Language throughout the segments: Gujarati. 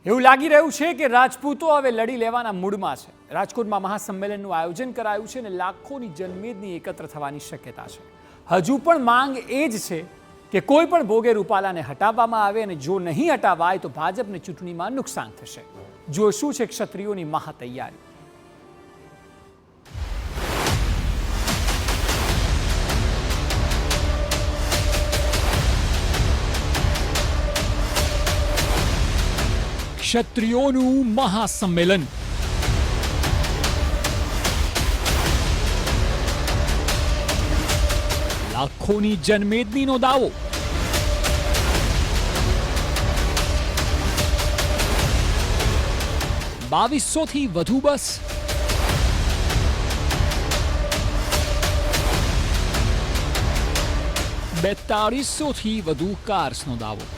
એવું લાગી રહ્યું છે કે રાજપૂતો હવે લડી લેવાના મૂડમાં છે। રાજકોટમાં મહાસંમેલનનું આયોજન કરાયું છે અને લાખોની જનમેદની એકત્ર થવાની શક્યતા છે। હજુ પણ માંગ એ જ છે કે કોઈ પણ ભોગે રૂપાલાને હટાવવામાં આવે અને જો નહીં હટાવાય તો ભાજપને ચૂંટણીમાં નુકસાન થશે। જો શું છે ક્ષત્રિયોની મહાતૈયારી। ક્ષત્રિયોનું મહાસંમેલન લાખોની જનમેદનીનો દાવો। 2200થી વધુ બસ, 4200થી વધુ કાર્સનો દાવો।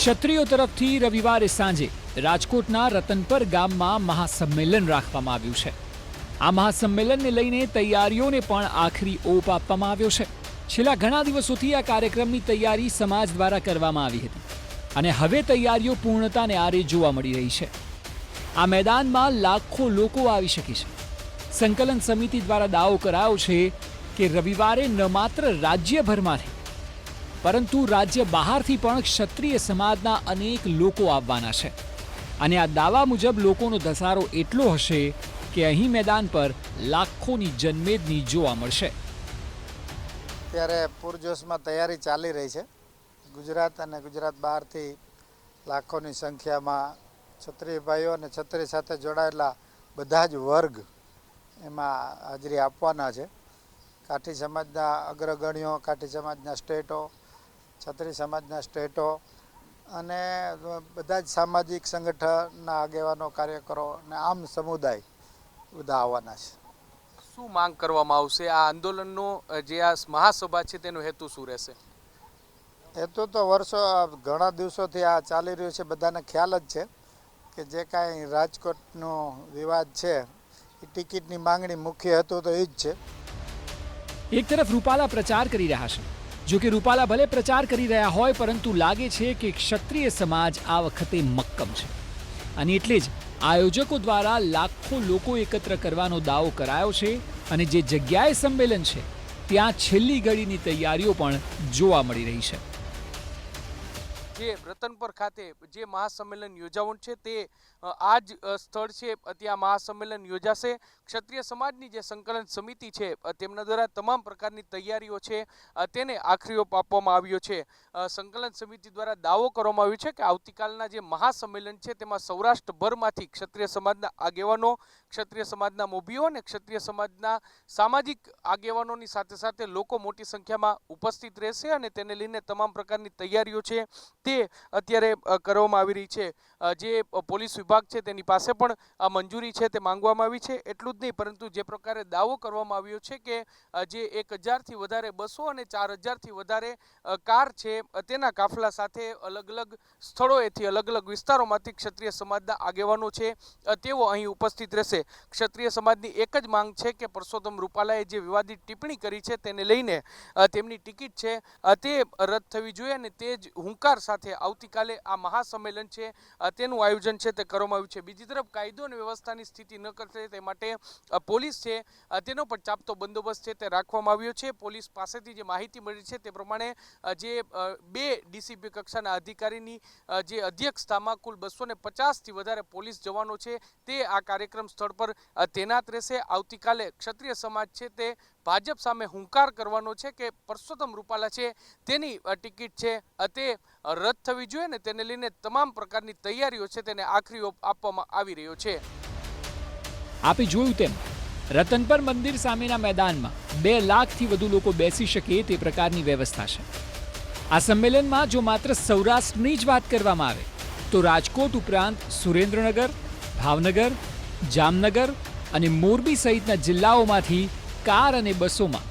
ક્ષત્રિયો તરફથી રવિવારે સાંજે રાજકોટના રતનપર ગામમાં મહાસંમેલન રાખવામાં આવ્યું છે। આ મહાસંમેલનને લઈને તૈયારીઓને પણ આખરી ઓપ આપવામાં આવ્યો છે। છેલ્લા ઘણા દિવસોથી આ કાર્યક્રમની તૈયારી સમાજ દ્વારા કરવામાં આવી હતી અને હવે તૈયારીઓ પૂર્ણતાને આરે જોવા મળી રહી છે। આ મેદાનમાં લાખો લોકો આવી શકે છે। સંકલન સમિતિ દ્વારા દાવો કરાયો છે કે રવિવારે ન માત્ર રાજ્યભરમાંથી પરંતુ રાજ્ય બહારથી પણ ક્ષત્રિય સમાજના અનેક લોકો આવવાના છે અને આ દાવા મુજબ લોકોનો ધસારો એટલો હશે કે અહીં મેદાન પર લાખોની જનમેદની જોવા મળશે। ત્યારે પૂરજોશમાં તૈયારી ચાલી રહી છે। ગુજરાત અને ગુજરાત બહારથી લાખોની સંખ્યામાં ક્ષત્રિય ભાઈઓ અને ક્ષત્રિય સાથે જોડાયેલા બધા જ વર્ગ એમાં હાજરી આપવાના છે। કાઠી સમાજના અગ્રગણ્યો, કાઠી સમાજના સ્ટેટો, ક્ષત્રિય સમાજના સ્ટેટો અને બધા જ સામાજિક સંગઠનના આગેવાનો, કાર્યકરો અને આમ સમુદાય બધા આવવાના છે। શું માંગ કરવામાં આવશે? આ આંદોલનનો જે આ મહાસભા છે તેનો હેતુ શું રહેશે? હેતુ તો ઘણા દિવસોથી આ ચાલી રહ્યું છે, બધાને ખ્યાલ જ છે કે જે કાંઈ રાજકોટનો વિવાદ છે એ ટિકિટની માંગણી મુખ્ય હેતુ તો એ જ છે। એક તરફ રૂપાલા પ્રચાર કરી રહ્યા છે। જો કે રૂપાલા ભલે પ્રચાર કરી રહ્યા હોય પરંતુ લાગે છે કે ક્ષત્રિય સમાજ આ વખતે મક્કમ છે અને એટલે જ આયોજકો દ્વારા લાખો લોકો એકત્ર કરવાનો દાવો કરાયો છે અને જે જગ્યાએ સંમેલન છે ત્યાં છેલ્લી ઘડીની તૈયારીઓ પણ જોવા મળી રહી છે। જે રતનપર ખાતે જે મહાસંમેલન યોજાવાનું છે તે આ જ સ્થળ છે, ત્યાં મહાસંમેલન યોજાશે। ક્ષત્રિય સમાજની જે સંકલન સમિતિ છે તેમના દ્વારા તમામ પ્રકારની તૈયારીઓ છે તેને આખરી ઓપ આપવામાં આવ્યો છે। સંકલન સમિતિ દ્વારા દાવો કરવામાં આવ્યો છે કે આવતીકાલના જે મહાસંમેલન છે તેમાં સૌરાષ્ટ્રભરમાંથી ક્ષત્રિય સમાજના આગેવાનો, ક્ષત્રિય સમાજના મોભીઓ અને ક્ષત્રિય સમાજના સામાજિક આગેવાનોની સાથે સાથે લોકો મોટી સંખ્યામાં ઉપસ્થિત રહેશે અને તેને લઈને તમામ પ્રકારની તૈયારીઓ છે તે અત્યારે કરવામાં આવી રહી છે। જે પોલીસ વિભાગ છે તેની પાસે પણ આ મંજૂરી છે તે માંગવામાં આવી છે। એટલું જ નહીં પરંતુ જે પ્રકારે દાવો કરવામાં આવ્યો છે કે જે 1000થી વધારે બસો અને 4000થી વધારે કાર છે તેના કાફલા સાથે અલગ અલગ સ્થળોએથી, અલગ અલગ વિસ્તારોમાંથી ક્ષત્રિય સમાજના આગેવાનો છે તેઓ અહીં ઉપસ્થિત રહેશે। ક્ષત્રિય સમાજની એક જ માંગ છે કે પરસોત્તમ રૂપાલાએ જે વિવાદિત ટિપ્પણી કરી છે તેને લઈને તેમની ટિકિટ છે તે રદ થવી જોઈએ અને તે જ હુંકાર સાથે આવતીકાલે આ મહાસંમેલન છે તેનું આયોજન છે તે કરવામાં આવ્યું છે। બીજી તરફ કાયદો અને વ્યવસ્થાની સ્થિતિ ન કરશે તે માટે પોલીસ છે તેનો પણ ચાપતો બંદોબસ્ત છે તે રાખવામાં આવ્યો છે। પોલીસ પાસેથી જે માહિતી મળી છે તે પ્રમાણે જે 2 ડીસીપી કક્ષાના અધિકારીની જે અધ્યક્ષતામાં કુલ 250થી વધારે પોલીસ જવાનો છે તે આ કાર્યક્રમ સ્થળ પર તૈનાત રહેશે। આવતીકાલે ક્ષત્રિય સમાજ છે તે ભાજપ સામે હુંકાર કરવાનો છે કે પરસોત્તમ રૂપાલા છે તેની ટિકિટ છે તે રદ થવી જોઈએ ને તેને લઈને તમામ પ્રકારની તૈયારીઓ છે તેને આખરી ઓપ આપવામાં આવી રહ્યો છે। આપે જોયું તેમ રતનપર મંદિર સામેના મેદાનમાં 2 લાખથી વધુ લોકો બેસી શકે તે પ્રકારની વ્યવસ્થા છે। આ સંમેલનમાં જો માત્ર સૌરાષ્ટ્રની જ વાત કરવામાં આવે તો રાજકોટ ઉપરાંત સુરેન્દ્રનગર, ભાવનગર, જામનગર અને મોરબી સહિતના જિલ્લાઓમાંથી કાર અને બસોમાં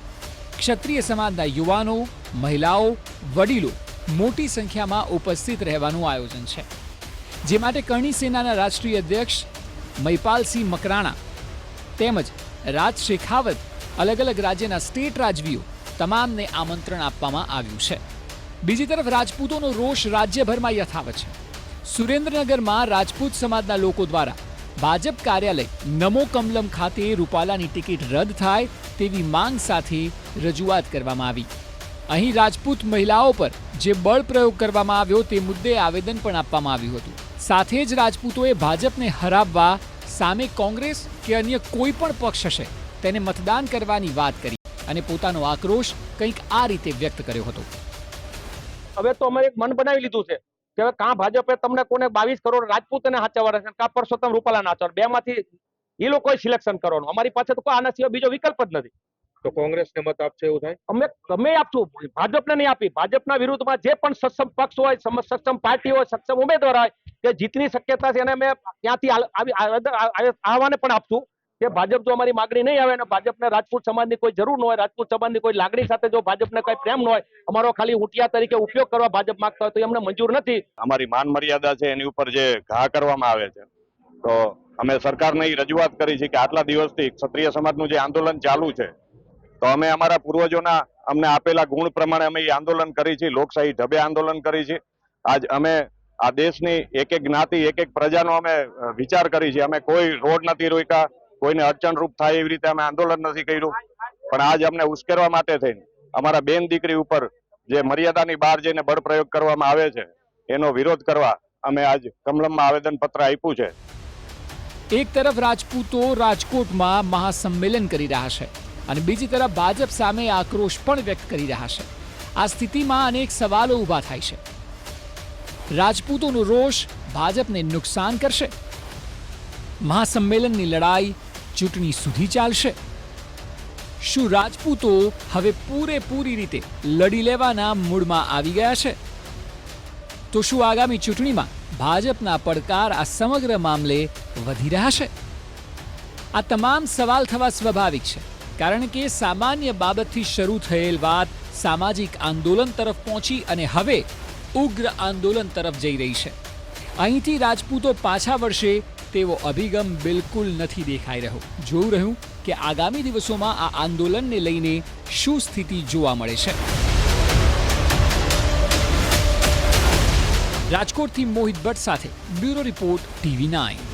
ક્ષત્રિય સમાજના યુવાનો, મહિલાઓ, વડીલો મોટી સંખ્યામાં ઉપસ્થિત રહેવાનું આયોજન છે। જે માટે કરણી સેનાના રાષ્ટ્રીય અધ્યક્ષ મહિપાલસિંહ મકરાણા તેમજ રાજ શેખાવત, અલગ અલગ રાજ્યના સ્ટેટ રાજવીઓ તમામને આમંત્રણ આપવામાં આવ્યું છે. બીજી તરફ રાજપૂતોનો રોષ રાજ્યભરમાં યથાવત છે. સુરેન્દ્રનગરમાં રાજપૂત સમાજના લોકો દ્વારા ભાજપ કાર્યાલય નમો કમલમ ખાતે રૂપાલાની ટિકિટ રદ થાય તેવી માંગ સાથે રજૂઆત કરવામાં આવી. અહીં રાજપૂત મહિલાઓ પર જે બળ પ્રયોગ કરવામાં આવ્યો તે મુદ્દે આવેદન પણ આપવામાં આવ્યું હતું. સાથે જ રાજપૂતોએ ભાજપને હરાવવા સામે કોંગ્રેસ કે અન્ય કોઈ પણ પક્ષ હશે તેને મતદાન કરવાની વાત કરી અને પોતાનો આક્રોશ કંઈક આ રીતે વ્યક્ત કર્યો હતો. હવે તો અમે એક મન બનાવી લીધું છે કે હવે કાં ભાજપે તમને કોને 22 કરોડ રાજપૂતને હાચવવાના છે, કાં પરસોત્તમ રૂપાલાને હાચવવાના, બેમાંથી એ લોકોએ સિલેક્શન કરવાનું. અમારી પાસે તો કોઈ આના સિવાય બીજો વિકલ્પ જ નથી. તો કોંગ્રેસને મત આપશે એવું થાય? અમે ગમે આપશું, ભાજપને નહીં આપી. ભાજપના વિરુદ્ધમાં જે પણ સક્ષમ પક્ષ હોય, સક્ષમ પાર્ટી હોય, સક્ષમ ઉમેદવાર હોય કે જીતની શક્યતા છે એને અમે ત્યાંથી આહવાને પણ આપશું કે ભાજપ જો અમારી માગણી નહીં આવે અને ભાજપને રાજપૂત સમાજની કોઈ જરૂર ન હોય, રાજપૂત સમાજની કોઈ લાગણી સાથે જો ભાજપને કઈ પ્રેમ ન હોય, અમારો ખાલી હુટિયા તરીકે ઉપયોગ કરવા ભાજપ માંગતા હોય તો અમને મંજૂર નથી. અમારી માન મર્યાદા છે એની ઉપર જે ઘા કરવામાં આવે છે, તો અમે સરકારને રજૂઆત કરી છે કે આટલા દિવસથી ક્ષત્રિય સમાજનું જે આંદોલન ચાલુ છે, તો અમે અમારા પૂર્વજોના અમને આપેલા ગુણ પ્રમાણે અમે આંદોલન કરી છે, લોકશાહી ઢબે આંદોલન કરી છે. આજ અમે આ દેશની એક એક જ્ઞાતિ, એક એક પ્રજાનો અમે વિચાર કરી છે. અમે કોઈ રોડ નથી રોક્યા, કોઈને અડચણરૂપ થાય એવી રીતે અમે આંદોલન નથી કર્યું. પણ આજ અમને ઉશ્કેરવા માટે થઈને અમારા બેન દીકરી ઉપર જે મર્યાદાની બહાર જઈને બળ પ્રયોગ કરવામાં આવે છે એનો વિરોધ કરવા અમે આજ કમલમમાં આવેદન પત્ર આપ્યું છે. એક તરફ રાજપૂતો રાજકોટમાં મહાસંમેલન કરી રહ્યા છે અને બીજી તરફ ભાજપ સામે આક્રોશ પણ વ્યક્ત કરી રહ્યા છે. આ સ્થિતિમાં અનેક સવાલો ઊભા થાય છે. રાજપૂતોનો રોષ ભાજપને નુકસાન કરશે? મહાસંમેલનની લડાઈ ચૂંટણી સુધી ચાલશે? શું રાજપૂતો હવે પૂરેપૂરી રીતે લડી લેવાના મૂડમાં આવી ગયા છે? તો શું આગામી ચૂંટણીમાં ભાજપના પડકાર આ સમગ્ર મામલે વધી રહ્યા છે? આ તમામ સવાલ થવા સ્વાભાવિક છે, કારણ કે સામાન્ય બાબતથી શરૂ થયેલ વાત સામાજિક આંદોલન તરફ પહોંચી અને હવે ઉગ્ર આંદોલન તરફ જઈ રહી છે. અહીંથી રાજપૂતો પાછા વળશે તેવો અભિગમ બિલકુલ નથી દેખાઈ રહ્યો. જોવું રહ્યું કે આગામી દિવસોમાં આ આંદોલનને લઈને શું સ્થિતિ જોવા મળે છે. રાજકોટથી મોહિત ભટ્ટ સાથે બ્યુરો રિપોર્ટ TV9.